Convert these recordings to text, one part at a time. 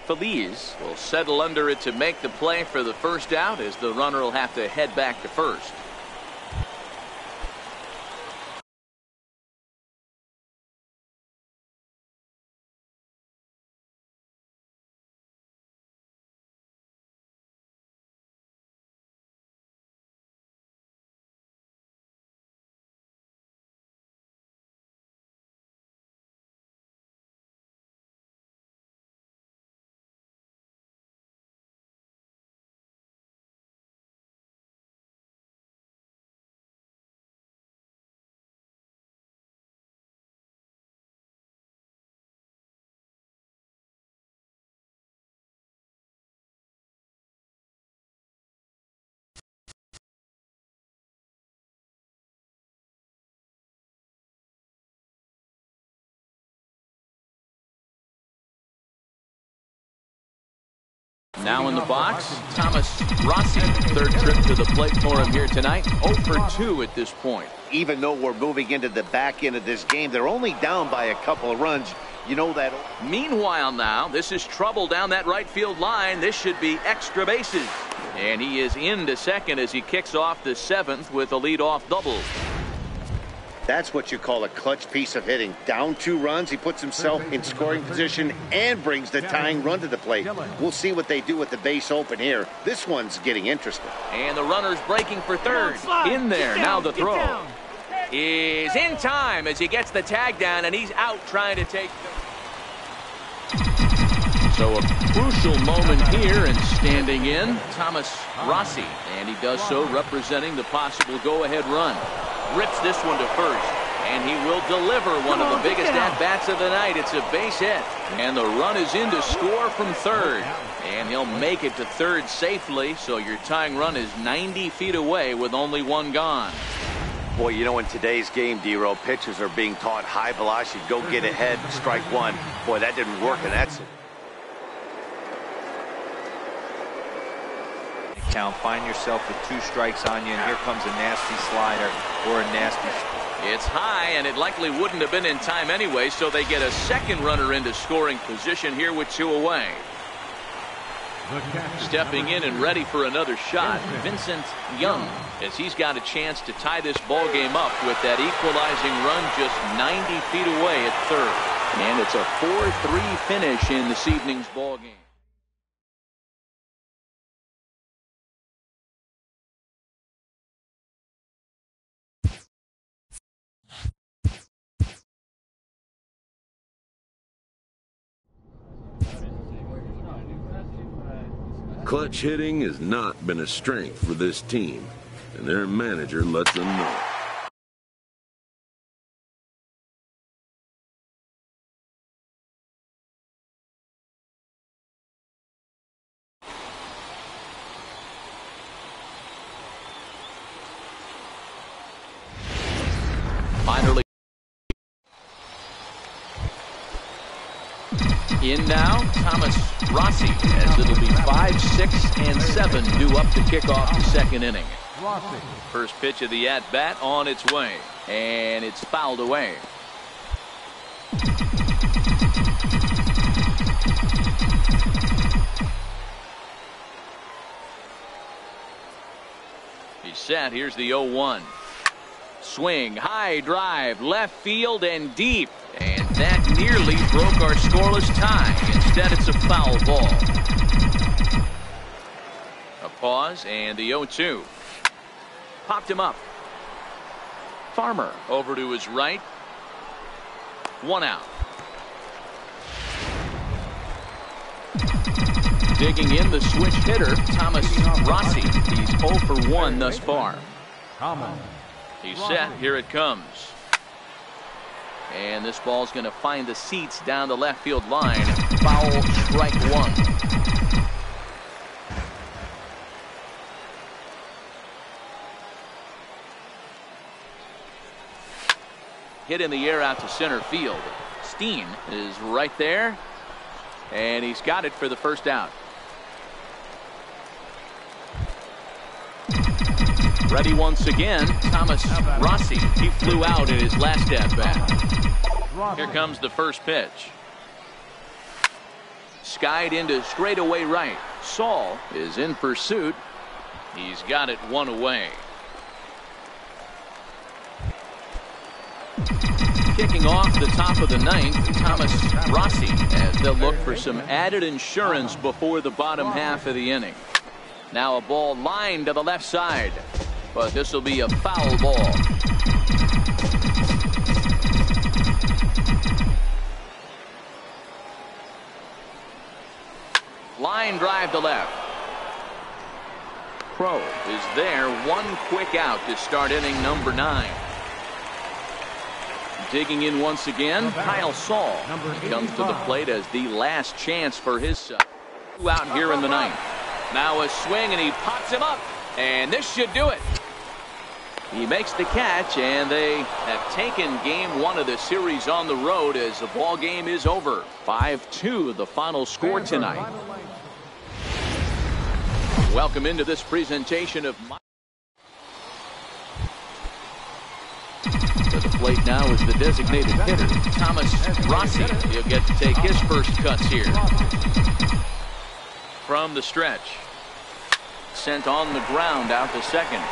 Feliz will settle under it to make the play for the first out, as the runner will have to head back to first. Now in the box, Thomas Rossi. Third trip to the plate for him here tonight. 0 for 2 at this point. Even though we're moving into the back end of this game, they're only down by a couple of runs. You know that. Meanwhile now, this is trouble down that right field line. This should be extra bases. And he is into second as he kicks off the 7th with a leadoff double. That's what you call a clutch piece of hitting. Down 2 runs, he puts himself in scoring position and brings the tying run to the plate. We'll see what they do with the base open here. This one's getting interesting. And the runner's breaking for third. In there, now the throw is in time as he gets the tag down, and he's out trying to take. So a crucial moment here, and standing in, Thomas Rossi. And he does so representing the possible go-ahead run. Rips this one to first, and he will deliver one of the biggest at-bats of the night. It's a base hit, and the run is in to score from third. And he'll make it to third safely, so your tying run is 90 feet away with only 1 gone. Boy, you know, in today's game, D-Row, pitchers are being taught high velocity, go get ahead, strike one. Boy, that didn't work, and that's it. Count, find yourself with 2 strikes on you, and here comes a nasty slider or a nasty. It's high, and it likely wouldn't have been in time anyway, so they get a second runner into scoring position here with 2 away. Stepping in and ready for another shot, Vincent Young, as he's got a chance to tie this ball game up with that equalizing run just 90 feet away at third. And it's a 4-3 finish in this evening's ball game. Clutch hitting has not been a strength for this team, and their manager lets them know. Finally. In now, Thomas Rossi, as it'll be 5, 6, and 7 due up to kick off the second inning. First pitch of the at-bat on its way, and it's fouled away. He's set. Here's the 0-1. Swing, high drive, left field and deep. And that nearly broke our scoreless tie. Instead, it's a foul ball. A pause and the 0-2. Popped him up. Farmer over to his right. 1 out. Digging in the switch hitter, Thomas Rossi. He's 0 for 1 thus far. He's set. Here it comes. And this ball's going to find the seats down the left field line. Foul, strike 1. Hit in the air out to center field. Steen is right there, and he's got it for the first out. Ready once again, Thomas Rossi. He flew out in his last at bat. Here comes the first pitch. skied into straightaway right. Saul is in pursuit. He's got it one away. Kicking off the top of the ninth, Thomas Rossi, as they'll look for some added insurance before the bottom half of the inning. Now a ball lined to the left side, but this will be a foul ball. Line drive to left. Crow is there, one quick out to start inning number 9. Digging in once again, Kyle Saul comes to the plate as the last chance for his side. Out here in the ninth. Now a swing and he pops him up, and this should do it. He makes the catch, and they have taken game 1 of the series on the road as the ball game is over. 5-2 the final score tonight. Welcome into this presentation of to the plate now is the designated hitter, Thomas Rossi. He'll get to take his first cuts here. From the stretch. Sent on the ground out to second.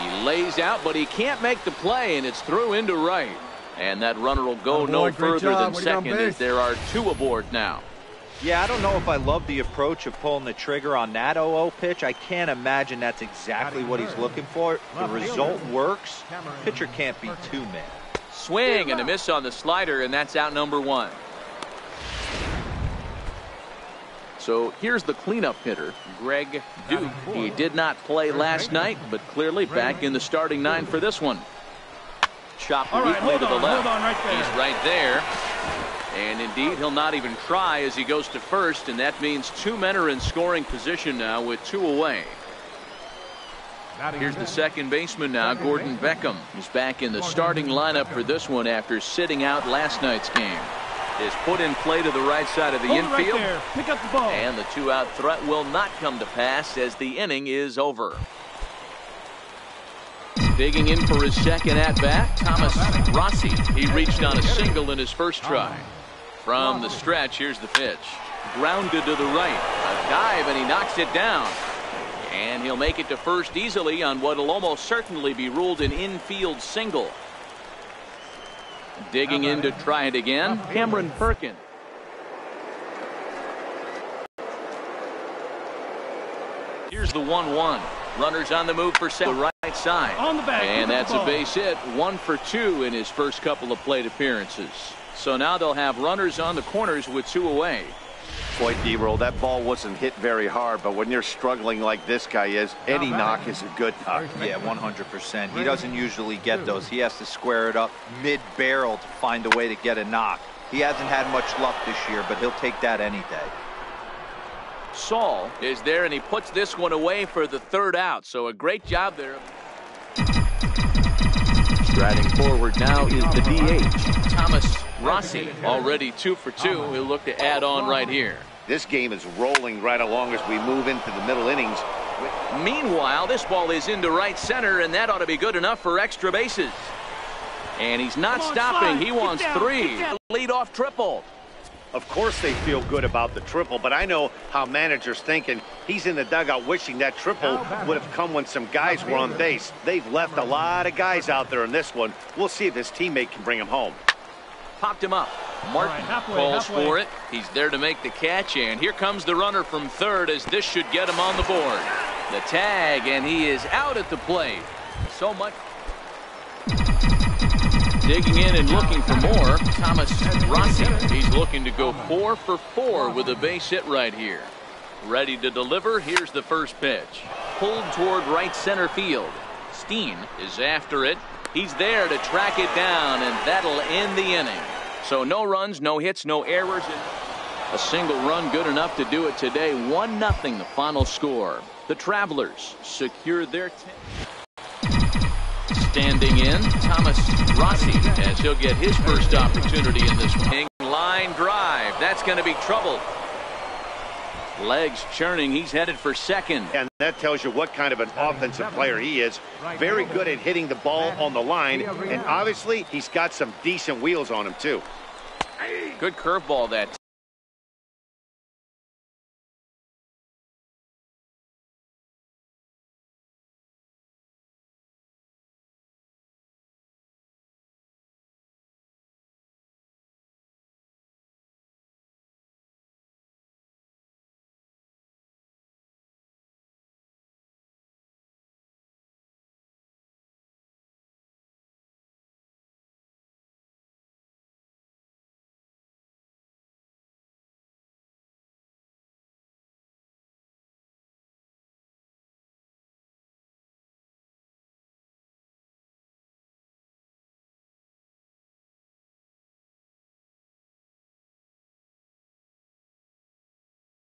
He lays out, but he can't make the play, and it's through into right. And that runner will go no further than second as there are 2 aboard now. Yeah, I don't know if I love the approach of pulling the trigger on that 0-0 pitch. I can't imagine that's exactly what he's looking for. The result works. Pitcher can't be too mad. Swing and a miss on the slider, and that's out number 1. So here's the cleanup hitter, Greg Duke. He did not play last night, but clearly back in the starting 9 for this one. Chopped weakly to the left. He's right there. And indeed, he'll not even try as he goes to first, and that means 2 men are in scoring position now with 2 away. Here's the second baseman now, Gordon Beckham. He's back in the starting lineup for this one after sitting out last night's game. Is put in play to the right side of the infield. Pick up the ball. And the 2-out threat will not come to pass as the inning is over. Digging in for his second at-bat, Thomas Rossi. He reached on a single in his first try. From the stretch, here's the pitch. Grounded to the right. A dive, and he knocks it down. And he'll make it to first easily on what will almost certainly be ruled an infield single. Digging in to try it again, Cameron Perkin. Here's the 1-1. Runners on the move for the right side. On the back. And that's a base hit. 1 for 2 in his first couple of plate appearances. So now they'll have runners on the corners with 2 away. Boy, D-Roll, that ball wasn't hit very hard, but when you're struggling like this guy is, any knock is a good knock. Yeah, 100%. He doesn't usually get those. He has to square it up mid-barrel to find a way to get a knock. He hasn't had much luck this year, but he'll take that any day. Saul is there, and he puts this one away for the 3rd out. So a great job there. Striding forward now is the DH, Thomas Rossi. Already 2 for 2. He'll look to add on right here. This game is rolling right along as we move into the middle innings. Meanwhile, this ball is into right center, and that ought to be good enough for extra bases. And he's not stopping. He wants 3. Lead-off triple. Of course they feel good about the triple, but I know how managers thinking. He's in the dugout wishing that triple would have come when some guys were on base. They've left a lot of guys out there in this one. We'll see if his teammate can bring him home. Popped him up. Martin calls for it. He's there to make the catch, and here comes the runner from third as this should get him on the board. The tag, and he is out at the plate. So much. Digging in and looking for more, Thomas Rossi. He's looking to go 4 for 4 with a base hit right here. Ready to deliver. Here's the first pitch. Pulled toward right center field. Steen is after it. He's there to track it down, and that'll end the inning. So no runs, no hits, no errors. A single run good enough to do it today. 1-0 the final score. The Travelers secure their 10th. Standing in, Thomas Rossi, as he'll get his first opportunity in this one. Line drive. That's going to be trouble. Legs churning. He's headed for second. And that tells you what kind of an offensive player he is. Very good at hitting the ball on the line. And obviously, he's got some decent wheels on him, too. Good curveball that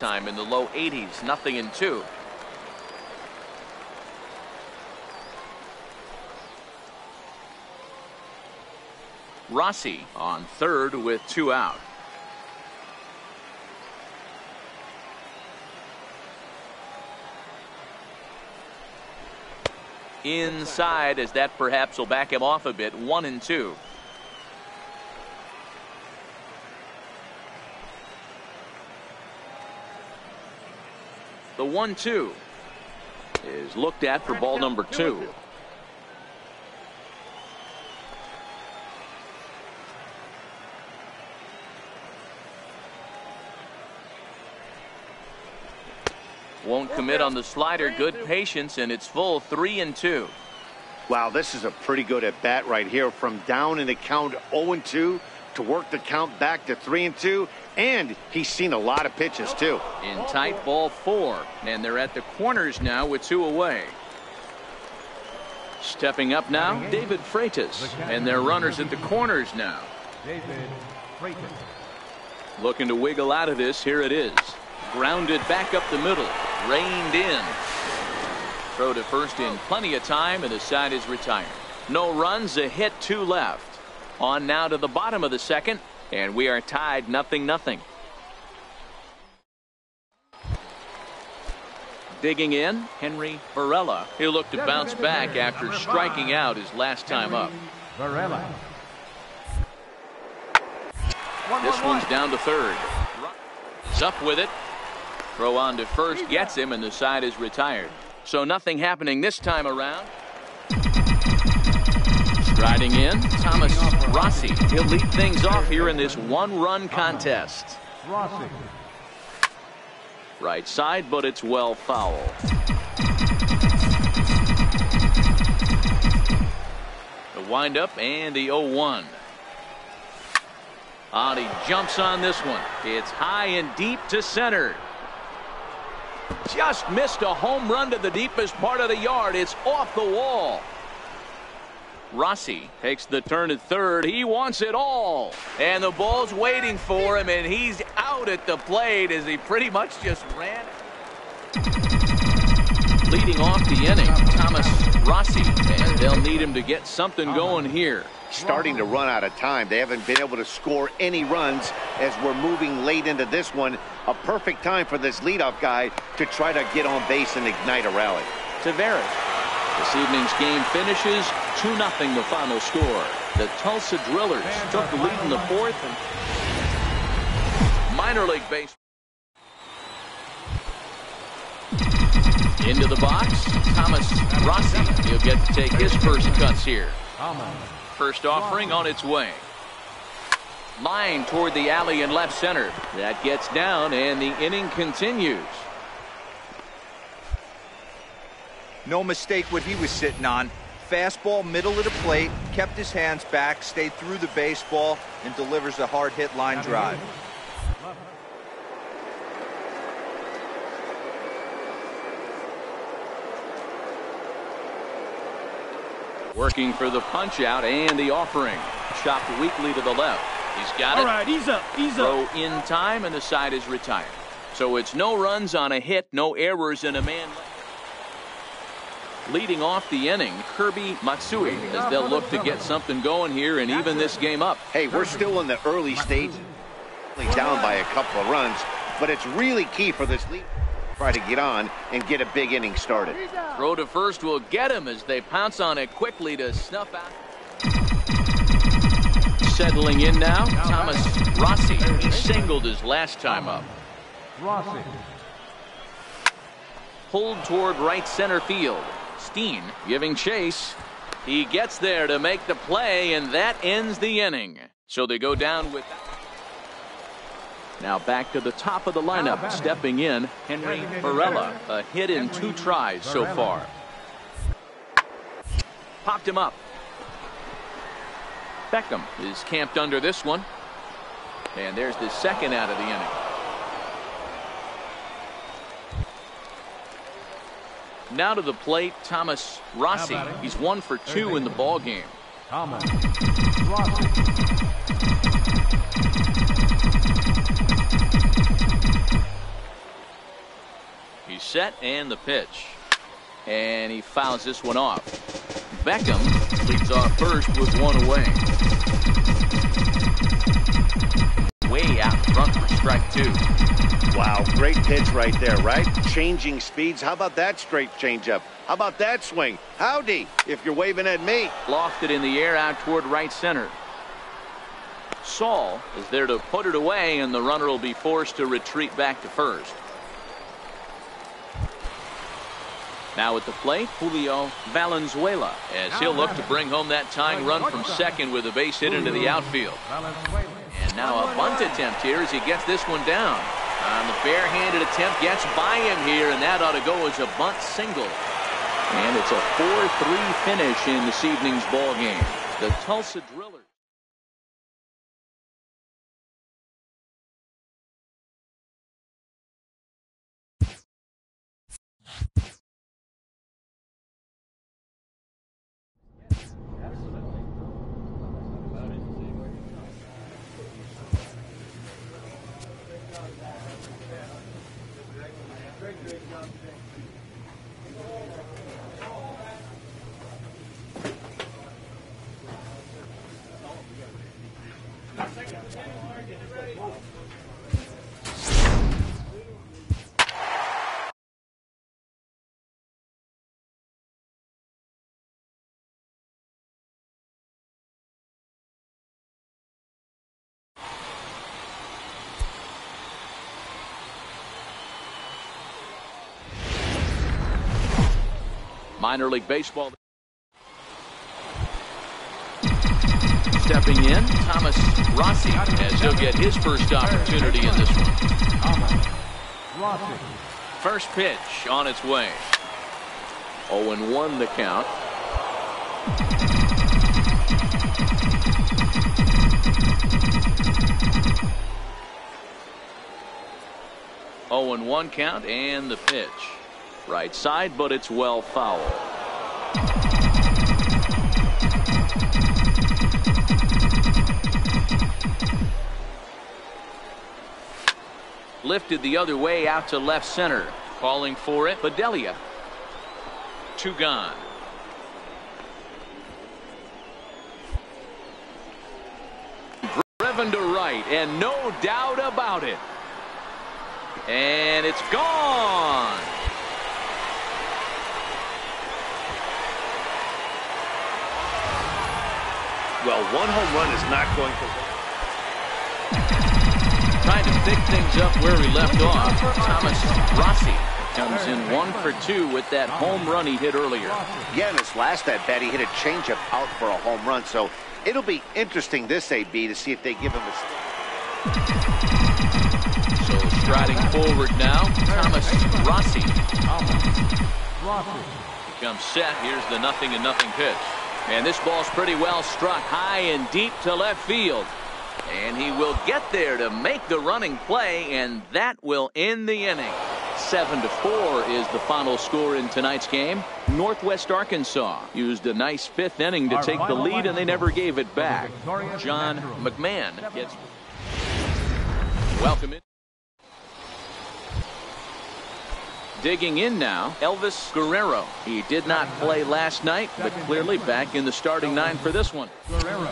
Time in the low 80s, 0-2. Rossi on third with 2 out. Inside, as that perhaps will back him off a bit. 1-2. The 1-2 is looked at for ball number 2. Won't commit on the slider. Good patience, and it's full. 3-2. Wow, this is a pretty good at bat right here. From down in the count 0-2 to work the count back to 3-2, and he's seen a lot of pitches too. In tight, ball 4, and they're at the corners now with 2 away. Stepping up now, David Freitas, and their runners at the corners now. Looking to wiggle out of this. Here it is. Grounded back up the middle. Reined in. Throw to first in plenty of time, and the side is retired. No runs, a hit, 2 left. On now to the bottom of the second, and we are tied 0-0. Digging in, Henry Varela. He'll look to bounce back after striking out his last time up. This one's down to third. He's up with it. Throw on to first, gets him, and the side is retired. So nothing happening this time around. Striding in, Thomas Rossi. He'll lead things off here in this 1-run contest. Right side, but it's well foul. The windup and the 0-1. He jumps on this one. It's high and deep to center. Just missed a home run to the deepest part of the yard. It's off the wall. Rossi takes the turn at third. He wants it all. And the ball's waiting for him, and he's out at the plate as he pretty much just ran. Leading off the inning, Thomas Rossi, and they'll need him to get something going here. Starting to run out of time. They haven't been able to score any runs as we're moving late into this one. A perfect time for this leadoff guy to try to get on base and ignite a rally. Tavares. This evening's game finishes 2-0 the final score. The Tulsa Drillers took the lead in the fourth. Minor league baseball. Into the box, Thomas Rossi. He'll get to take his first cuts here. First offering on its way. Line toward the alley in left center. That gets down, and the inning continues. No mistake what he was sitting on. Fastball, middle of the plate, kept his hands back, stayed through the baseball, and delivers a hard hit line drive. Working for the punch out and the offering. Chopped weakly to the left. He's got it. All right, he's up. Throw in time, and the side is retired. So it's no runs on a hit, no errors, and a man. Leading off the inning, Kirby Matsui, as they'll look to get something going here and even this game up. Hey, we're still in the early stages. Down by a couple of runs, but it's really key for this lead. Try to get on and get a big inning started. Throw to first will get him as they pounce on it quickly to snuff out. Settling in now, Thomas Rossi. He singled his last time up. Rossi. Pulled toward right center field. Steen giving chase. He gets there to make the play, and that ends the inning. So they go down with that. Now back to the top of the lineup. Stepping in, Henry Varela. A hit in 2 tries so far. Popped him up. Beckham is camped under this one. And there's the second out of the inning. Now to the plate, Thomas Rossi. He's 1 for 2 in the ball game. Thomas Rossi. He's set and the pitch. And he fouls this one off. Beckham leads off first with one away. Way out front for strike 2. Wow, great pitch right there, right? Changing speeds. How about that straight changeup? How about that swing? Howdy, if you're waving at me. Lofted in the air out toward right center. Saul is there to put it away, and the runner will be forced to retreat back to first. Now at the plate, Julio Valenzuela, as he'll look to bring home that tying run from second with a base hit into the outfield. And now a bunt attempt here as he gets this one down. On the barehanded attempt, gets by him here, and that ought to go as a bunt single. And it's a 4-3 finish in this evening's ball game. The Tulsa Drillers. Minor League Baseball. Stepping in, Thomas Rossi, as he'll get his first opportunity in this one. First pitch on its way. 0-1 the count. Oh, and 1 count, and the pitch. Right side, but it's well foul. Lifted the other way out to left center. Calling for it, Bedelia. 2 gone. Driven to right, and no doubt about it. And it's gone. Well, 1 home run is not going to... Trying to pick things up where he left off. Thomas Rossi comes in 1 for 2 with that home run he hit earlier. Yeah, in his last at bat, he hit a changeup out for a home run. So it'll be interesting this AB to see if they give him a... So striding forward now, Thomas Rossi. Becomes set. Here's the 0-0 pitch. And this ball's pretty well struck high and deep to left field. And he will get there to make the running play, and that will end the inning. 7-4 is the final score in tonight's game. Northwest Arkansas used a nice 5th inning to take the lead, and they never gave it back. John McMahon gets welcome in. Digging in now, Elvis Guerrero. He did not play last night, but clearly back in the starting 9 for this one. Guerrero.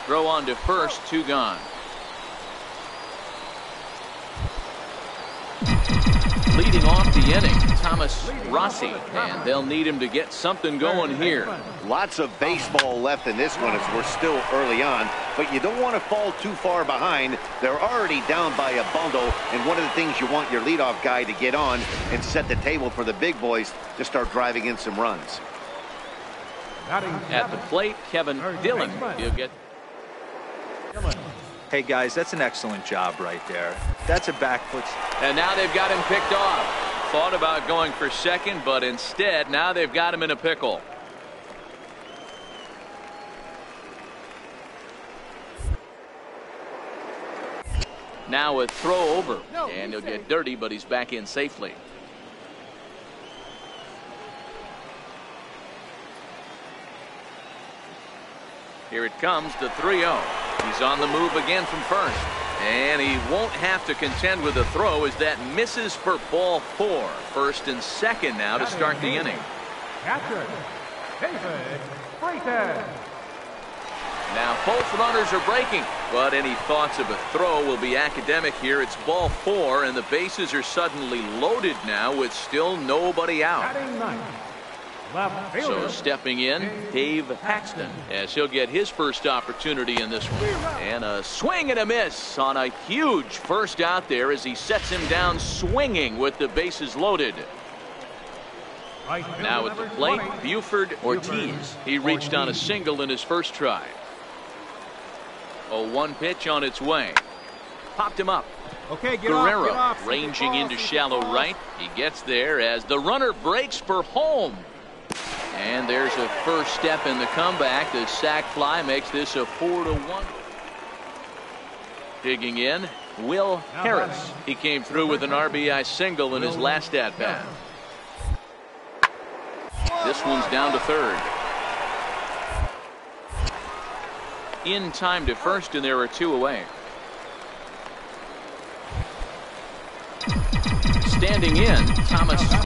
Throw on to first, 2 gone. Leading off the inning, Thomas Rossi, and they'll need him to get something going here. Lots of baseball left in this one as we're still early on, but you don't want to fall too far behind. They're already down by a bundle, and one of the things you want your leadoff guy to get on and set the table for the big boys to start driving in some runs. At the plate, Kevin Dillon. He'll get... Hey guys, that's an excellent job right there. That's a back foot. And now they've got him picked off. Thought about going for second, but instead now they've got him in a pickle. Now a throw over, and he'll get dirty, but he's back in safely. Here it comes, the 3-0. He's on the move again from first. And he won't have to contend with a throw as that misses for ball 4. First and second now to start the inning. Catcher, David Freitas. Now both runners are breaking, but any thoughts of a throw will be academic here. It's ball 4, and the bases are suddenly loaded now with still nobody out. Batting ninth, left So fielder. stepping in, Dave Paxton, as he'll get his first opportunity in this one. And a swing and a miss on a huge first out there as he sets him down swinging with the bases loaded. Right fielder Now at the number plate, 20, Buford Ortiz. He reached on a single in his first try. 0-1 pitch on its way. Popped him up. Okay, Guerrero ranging into shallow right. He gets there as the runner breaks for home. And there's a first step in the comeback. The sac fly makes this a 4-1. Digging in, Will Harris. He came through with an RBI single in his last at-bat. This one's down to third. In time to first, and there are 2 away. Standing in, Thomas